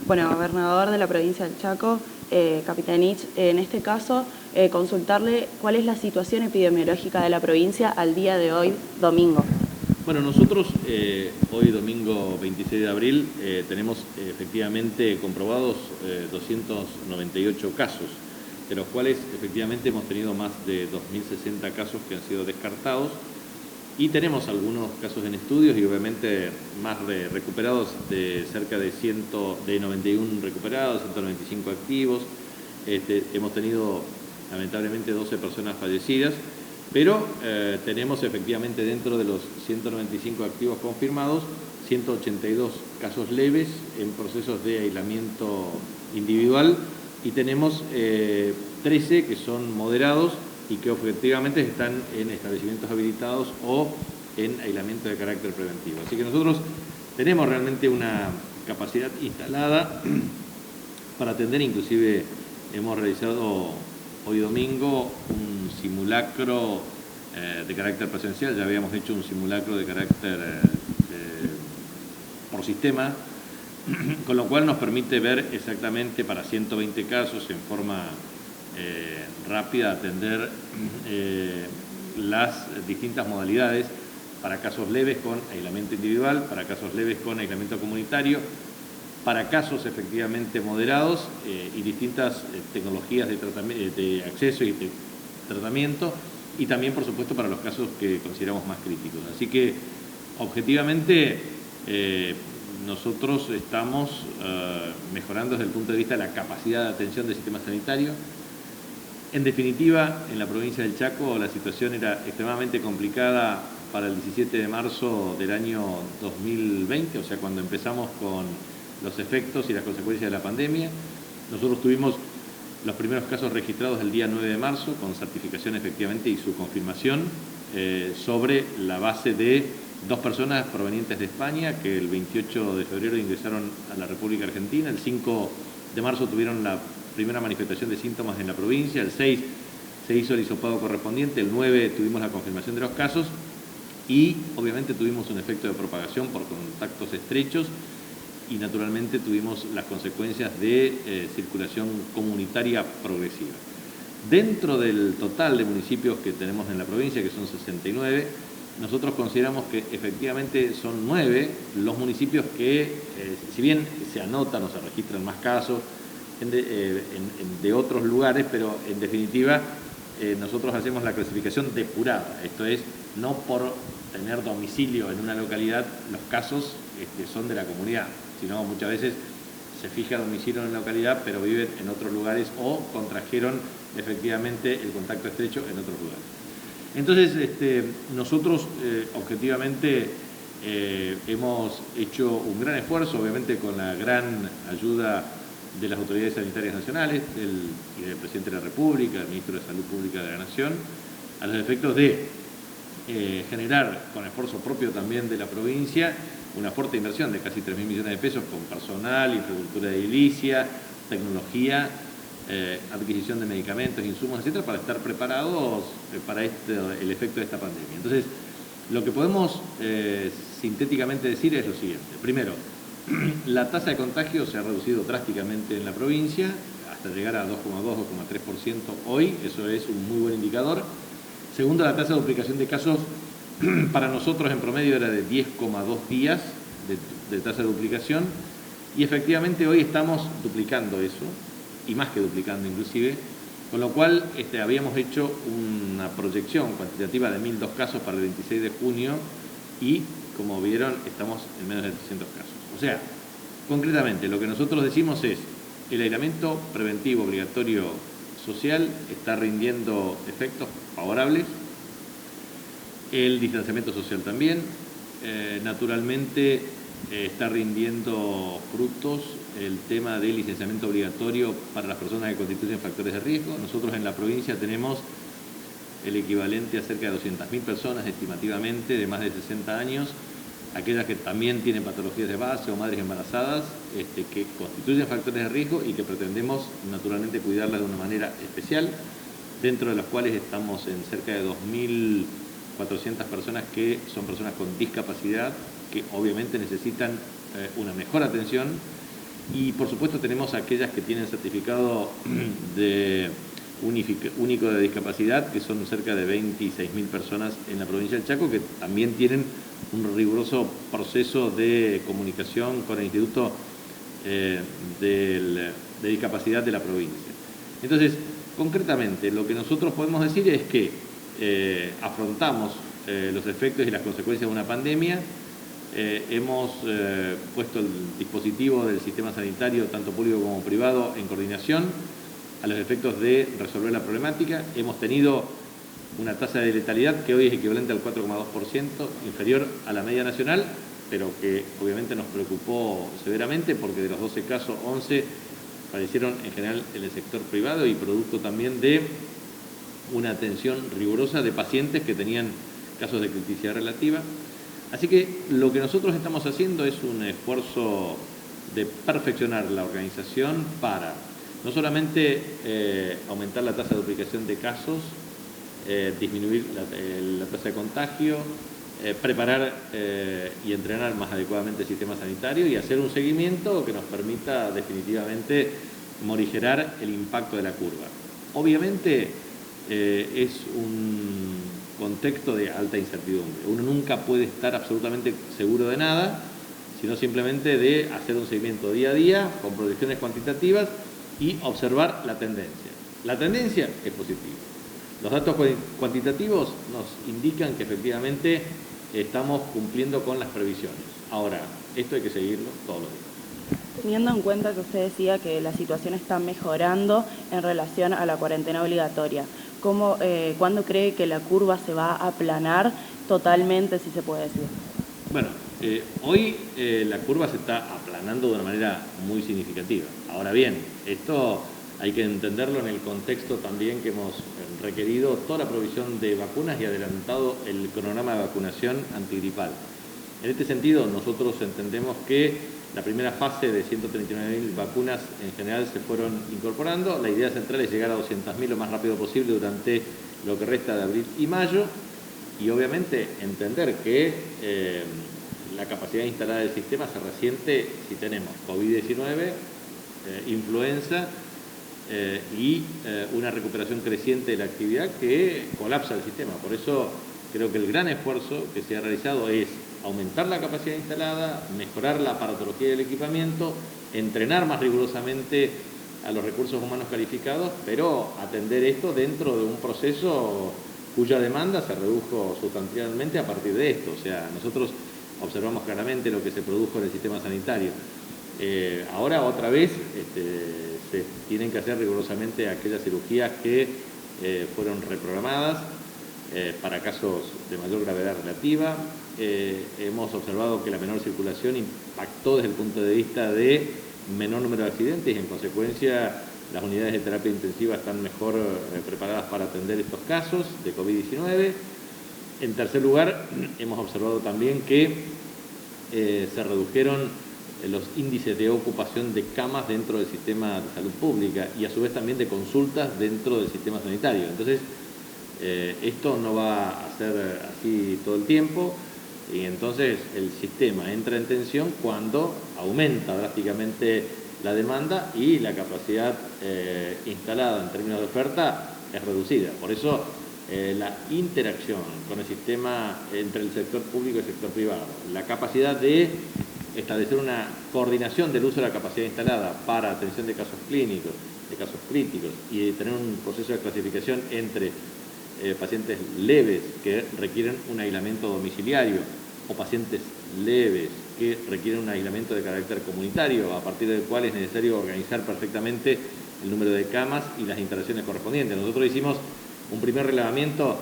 Bueno, gobernador de la provincia del Chaco, Capitanich, en este caso, consultarle cuál es la situación epidemiológica de la provincia al día de hoy, domingo. Bueno, nosotros hoy domingo 26 de abril tenemos efectivamente comprobados 298 casos, de los cuales efectivamente hemos tenido más de 2.060 casos que han sido descartados y tenemos algunos casos en estudios y obviamente más recuperados, de cerca de 91 recuperados, 195 activos. Hemos tenido lamentablemente 12 personas fallecidas. Pero tenemos efectivamente dentro de los 195 activos confirmados, 182 casos leves en procesos de aislamiento individual y tenemos 13 que son moderados y que objetivamente están en establecimientos habilitados o en aislamiento de carácter preventivo. Así que nosotros tenemos realmente una capacidad instalada para atender, inclusive hemos realizado hoy domingo un simulacro de carácter presencial, ya habíamos hecho un simulacro de carácter por sistema, con lo cual nos permite ver exactamente para 120 casos en forma rápida atender las distintas modalidades para casos leves con aislamiento individual, para casos leves con aislamiento comunitario, para casos efectivamente moderados y distintas tecnologías de acceso y de tratamiento, y también, por supuesto, para los casos que consideramos más críticos. Así que, objetivamente, nosotros estamos mejorando desde el punto de vista de la capacidad de atención del sistema sanitario. En definitiva, en la provincia del Chaco la situación era extremadamente complicada para el 17 de marzo del año 2020, o sea, cuando empezamos con los efectos y las consecuencias de la pandemia. Nosotros tuvimos los primeros casos registrados el día 9 de marzo, con certificación efectivamente y su confirmación, sobre la base de 2 personas provenientes de España, que el 28 de febrero ingresaron a la República Argentina, el 5 de marzo tuvieron la primera manifestación de síntomas en la provincia, el 6 se hizo el hisopado correspondiente, el 9 tuvimos la confirmación de los casos y obviamente tuvimos un efecto de propagación por contactos estrechos y naturalmente tuvimos las consecuencias de circulación comunitaria progresiva. Dentro del total de municipios que tenemos en la provincia, que son 69, nosotros consideramos que efectivamente son 9 los municipios que, si bien se anotan o se registran más casos de otros lugares, pero en definitiva nosotros hacemos la clasificación depurada, esto es, no por tener domicilio en una localidad los casos son de la comunidad, sino muchas veces se fija domicilio en la localidad, pero viven en otros lugares o contrajeron efectivamente el contacto estrecho en otros lugares. Entonces, nosotros objetivamente hemos hecho un gran esfuerzo, obviamente con la gran ayuda de las autoridades sanitarias nacionales, y del Presidente de la República, del Ministro de Salud Pública de la Nación, a los efectos de generar, con esfuerzo propio también de la provincia, una fuerte inversión de casi 3.000 millones de pesos con personal, infraestructura edilicia, tecnología, adquisición de medicamentos, insumos, etcétera, para estar preparados para el efecto de esta pandemia. Entonces, lo que podemos sintéticamente decir es lo siguiente. Primero, la tasa de contagio se ha reducido drásticamente en la provincia, hasta llegar a 2,2, 2,3% hoy, eso es un muy buen indicador. Segundo, la tasa de duplicación de casos para nosotros en promedio era de 10,2 días de tasa de duplicación y efectivamente hoy estamos duplicando eso, y más que duplicando inclusive, con lo cual habíamos hecho una proyección cuantitativa de 1.002 casos para el 26 de junio y, como vieron, estamos en menos de 300 casos. O sea, concretamente, lo que nosotros decimos es el aislamiento preventivo obligatorio social está rindiendo efectos favorables, el distanciamiento social también, naturalmente está rindiendo frutos el tema del licenciamiento obligatorio para las personas que constituyen factores de riesgo. Nosotros en la provincia tenemos el equivalente a cerca de 200.000 personas estimativamente de más de 60 años, aquellas que también tienen patologías de base o madres embarazadas que constituyen factores de riesgo y que pretendemos naturalmente cuidarlas de una manera especial, dentro de los cuales estamos en cerca de 2.400 personas que son personas con discapacidad, que obviamente necesitan una mejor atención Y por supuesto tenemos aquellas que tienen certificado de único de discapacidad, que son cerca de 26.000 personas en la provincia del Chaco, que también tienen un riguroso proceso de comunicación con el Instituto de Discapacidad de la provincia. Entonces, concretamente, lo que nosotros podemos decir es que afrontamos los efectos y las consecuencias de una pandemia. Hemos puesto el dispositivo del sistema sanitario, tanto público como privado, en coordinación a los efectos de resolver la problemática. Hemos tenido una tasa de letalidad que hoy es equivalente al 4,2%, inferior a la media nacional, pero que obviamente nos preocupó severamente porque de los 12 casos, 11 fallecieron en general en el sector privado y producto también de una atención rigurosa de pacientes que tenían casos de criticidad relativa. Así que lo que nosotros estamos haciendo es un esfuerzo de perfeccionar la organización para no solamente aumentar la tasa de duplicación de casos, disminuir la tasa de contagio, preparar y entrenar más adecuadamente el sistema sanitario y hacer un seguimiento que nos permita definitivamente morigerar el impacto de la curva. Obviamente es un contexto de alta incertidumbre. Uno nunca puede estar absolutamente seguro de nada, sino simplemente de hacer un seguimiento día a día con proyecciones cuantitativas y observar la tendencia. La tendencia es positiva. Los datos cuantitativos nos indican que efectivamente estamos cumpliendo con las previsiones. Ahora, esto hay que seguirlo todos los días. Teniendo en cuenta que usted decía que la situación está mejorando en relación a la cuarentena obligatoria, ¿cuándo cree que la curva se va a aplanar totalmente, si se puede decir? Bueno, hoy la curva se está aplanando de una manera muy significativa. Ahora bien, esto hay que entenderlo en el contexto también que hemos requerido toda la provisión de vacunas y adelantado el cronograma de vacunación antigripal. En este sentido, nosotros entendemos que la primera fase de 139.000 vacunas en general se fueron incorporando. La idea central es llegar a 200.000 lo más rápido posible durante lo que resta de abril y mayo. Y obviamente entender que la capacidad instalada del sistema se resiente si tenemos COVID-19, influenza y una recuperación creciente de la actividad que colapsa el sistema. Por eso creo que el gran esfuerzo que se ha realizado es aumentar la capacidad instalada, mejorar la aparatología del equipamiento, entrenar más rigurosamente a los recursos humanos calificados, pero atender esto dentro de un proceso cuya demanda se redujo sustancialmente a partir de esto. O sea, nosotros observamos claramente lo que se produjo en el sistema sanitario. Ahora otra vez se tienen que hacer rigurosamente aquellas cirugías que fueron reprogramadas para casos de mayor gravedad relativa. Hemos observado que la menor circulación impactó desde el punto de vista de menor número de accidentes y en consecuencia las unidades de terapia intensiva están mejor preparadas para atender estos casos de COVID-19. En tercer lugar, hemos observado también que se redujeron los índices de ocupación de camas dentro del sistema de salud pública y a su vez también de consultas dentro del sistema sanitario. Entonces, esto no va a ser así todo el tiempo y entonces el sistema entra en tensión cuando aumenta drásticamente la demanda y la capacidad instalada en términos de oferta es reducida. Por eso la interacción con el sistema entre el sector público y el sector privado, la capacidad de establecer una coordinación del uso de la capacidad instalada para atención de casos clínicos, de casos críticos y de tener un proceso de clasificación entre pacientes leves que requieren un aislamiento domiciliario o pacientes leves que requieren un aislamiento de carácter comunitario, a partir del cual es necesario organizar perfectamente el número de camas y las instalaciones correspondientes. Nosotros hicimos un primer relevamiento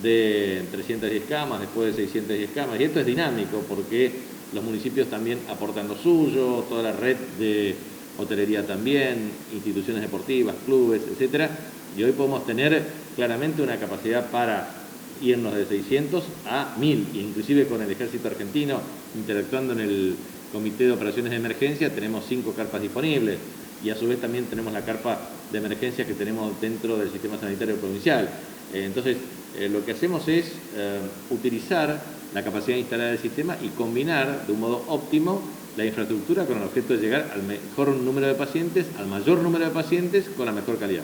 de 310 camas, después de 610 camas, y esto es dinámico porque los municipios también aportan lo suyo, toda la red de hotelería también, instituciones deportivas, clubes, etcétera, y hoy podemos tener claramente una capacidad para irnos de 600 a 1000, e inclusive con el Ejército Argentino, interactuando en el Comité de Operaciones de Emergencia, tenemos 5 carpas disponibles, y a su vez también tenemos la carpa de emergencia que tenemos dentro del sistema sanitario provincial. Entonces, lo que hacemos es utilizar la capacidad instalada del sistema y combinar de un modo óptimo la infraestructura con el objeto de llegar al mejor número de pacientes, al mayor número de pacientes con la mejor calidad.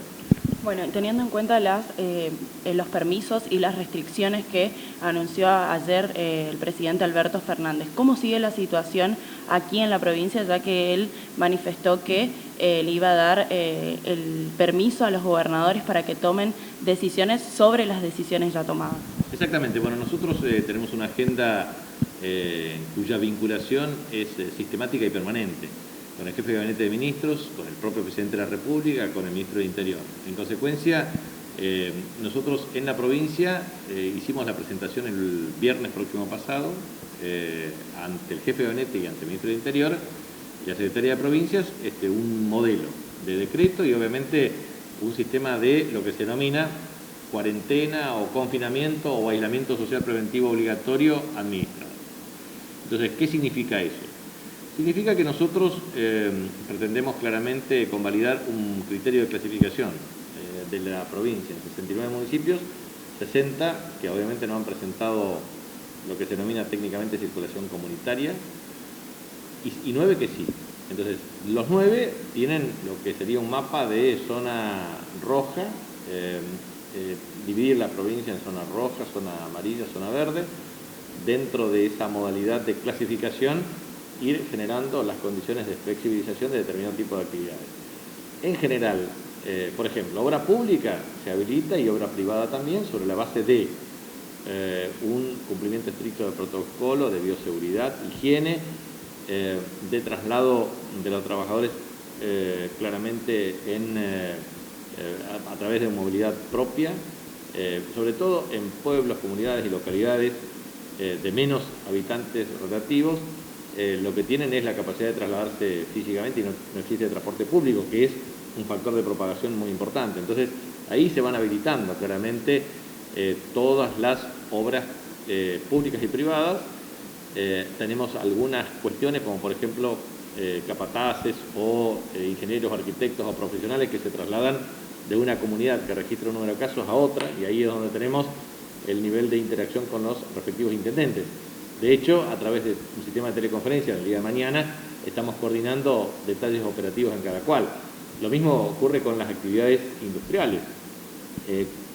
Bueno, teniendo en cuenta los permisos y las restricciones que anunció ayer el presidente Alberto Fernández, ¿cómo sigue la situación aquí en la provincia, ya que él manifestó que le iba a dar el permiso a los gobernadores para que tomen decisiones sobre las decisiones ya tomadas? Exactamente. Bueno, nosotros tenemos una agenda cuya vinculación es sistemática y permanente, con el jefe de gabinete de ministros, con el propio presidente de la República, con el ministro de Interior. En consecuencia, nosotros en la provincia hicimos la presentación el viernes próximo pasado ante el jefe de gabinete y ante el ministro de Interior y la Secretaría de Provincias un modelo de decreto y obviamente un sistema de lo que se denomina cuarentena o confinamiento o aislamiento social preventivo obligatorio administrado. Entonces, ¿qué significa eso? Significa que nosotros pretendemos claramente convalidar un criterio de clasificación de la provincia en 69 municipios, 60 que obviamente no han presentado lo que se denomina técnicamente circulación comunitaria y 9 que sí. Entonces, los 9 tienen lo que sería un mapa de zona roja, dividir la provincia en zona roja, zona amarilla, zona verde. Dentro de esa modalidad de clasificación, ir generando las condiciones de flexibilización de determinado tipo de actividades. En general, por ejemplo, obra pública se habilita y obra privada también sobre la base de un cumplimiento estricto del protocolo de bioseguridad, higiene, de traslado de los trabajadores claramente a través de movilidad propia, sobre todo en pueblos, comunidades y localidades de menos habitantes relativos, lo que tienen es la capacidad de trasladarse físicamente y no existe transporte público, que es un factor de propagación muy importante. Entonces, ahí se van habilitando claramente todas las obras públicas y privadas. Tenemos algunas cuestiones, como por ejemplo capataces o ingenieros, arquitectos o profesionales que se trasladan de una comunidad que registra un número de casos a otra, y ahí es donde tenemos el nivel de interacción con los respectivos intendentes. De hecho, a través de un sistema de teleconferencia el día de mañana estamos coordinando detalles operativos en cada cual. Lo mismo ocurre con las actividades industriales.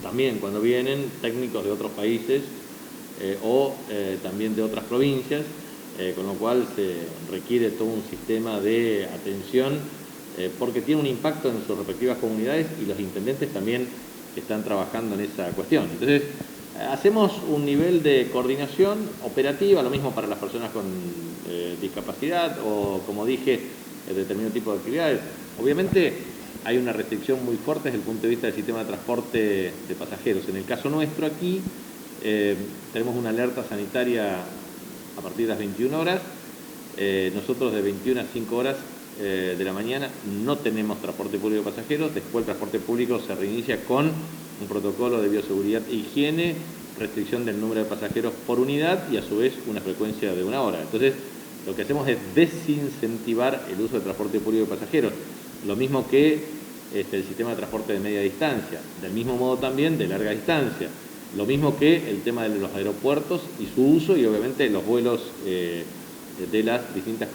También cuando vienen técnicos de otros países o también de otras provincias, con lo cual se requiere todo un sistema de atención porque tiene un impacto en sus respectivas comunidades y los intendentes también están trabajando en esa cuestión. Entonces, hacemos un nivel de coordinación operativa, lo mismo para las personas con discapacidad o, como dije, determinado tipo de actividades. Obviamente hay una restricción muy fuerte desde el punto de vista del sistema de transporte de pasajeros. En el caso nuestro aquí tenemos una alerta sanitaria a partir de las 21 horas. Nosotros de 21 a 5 horas de la mañana no tenemos transporte público de pasajeros. Después el transporte público se reinicia con un protocolo de bioseguridad e higiene, restricción del número de pasajeros por unidad y a su vez una frecuencia de 1 hora. Entonces, lo que hacemos es desincentivar el uso de transporte público de pasajeros, lo mismo que el sistema de transporte de media distancia, del mismo modo también de larga distancia, lo mismo que el tema de los aeropuertos y su uso y obviamente los vuelos de las distintas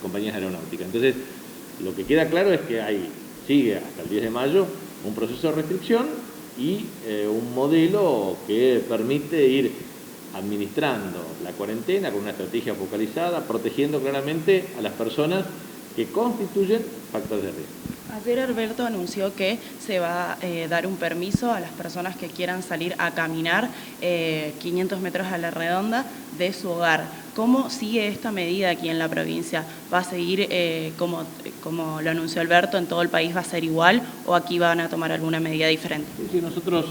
compañías aeronáuticas. Entonces, lo que queda claro es que sigue hasta el 10 de mayo un proceso de restricción y un modelo que permite ir administrando la cuarentena con una estrategia focalizada, protegiendo claramente a las personas que constituyen factores de riesgo. Ayer Alberto anunció que se va a dar un permiso a las personas que quieran salir a caminar 500 metros a la redonda de su hogar. ¿Cómo sigue esta medida aquí en la provincia? ¿Va a seguir como lo anunció Alberto, en todo el país va a ser igual o aquí van a tomar alguna medida diferente? Sí, nosotros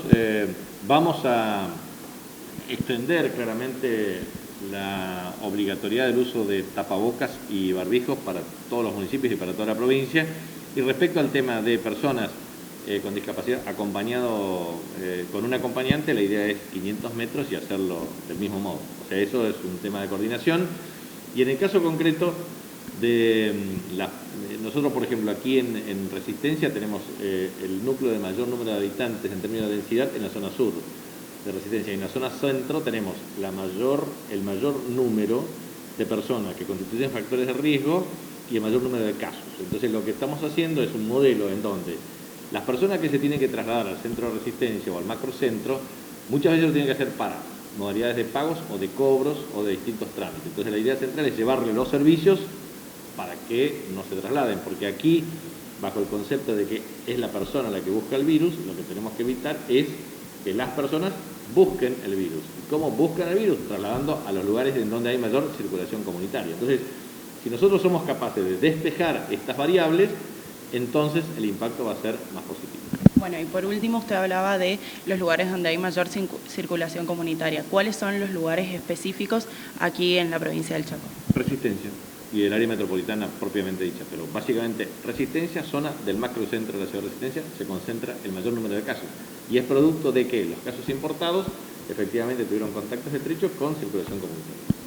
vamos a extender claramente la obligatoriedad del uso de tapabocas y barbijos para todos los municipios y para toda la provincia. Y respecto al tema de personas con discapacidad acompañado con un acompañante, la idea es 500 metros y hacerlo del mismo modo. O sea, eso es un tema de coordinación. Y en el caso concreto de nosotros, por ejemplo, aquí en Resistencia tenemos el núcleo de mayor número de habitantes en términos de densidad en la zona sur de Resistencia. Y en la zona centro tenemos el mayor número de personas que constituyen factores de riesgo y el mayor número de casos. Entonces lo que estamos haciendo es un modelo en donde las personas que se tienen que trasladar al centro de resistencia o al macrocentro, muchas veces lo tienen que hacer para modalidades de pagos o de cobros o de distintos trámites. Entonces la idea central es llevarle los servicios para que no se trasladen, porque aquí, bajo el concepto de que es la persona la que busca el virus, lo que tenemos que evitar es que las personas busquen el virus. ¿Y cómo buscan el virus? Trasladando a los lugares en donde hay mayor circulación comunitaria. Entonces, si nosotros somos capaces de despejar estas variables, entonces el impacto va a ser más positivo. Bueno, y por último usted hablaba de los lugares donde hay mayor circulación comunitaria. ¿Cuáles son los lugares específicos aquí en la provincia del Chaco? Resistencia y el área metropolitana propiamente dicha, pero básicamente Resistencia, zona del macrocentro de la ciudad de Resistencia, se concentra el mayor número de casos. Y es producto de que los casos importados efectivamente tuvieron contactos estrechos con circulación comunitaria.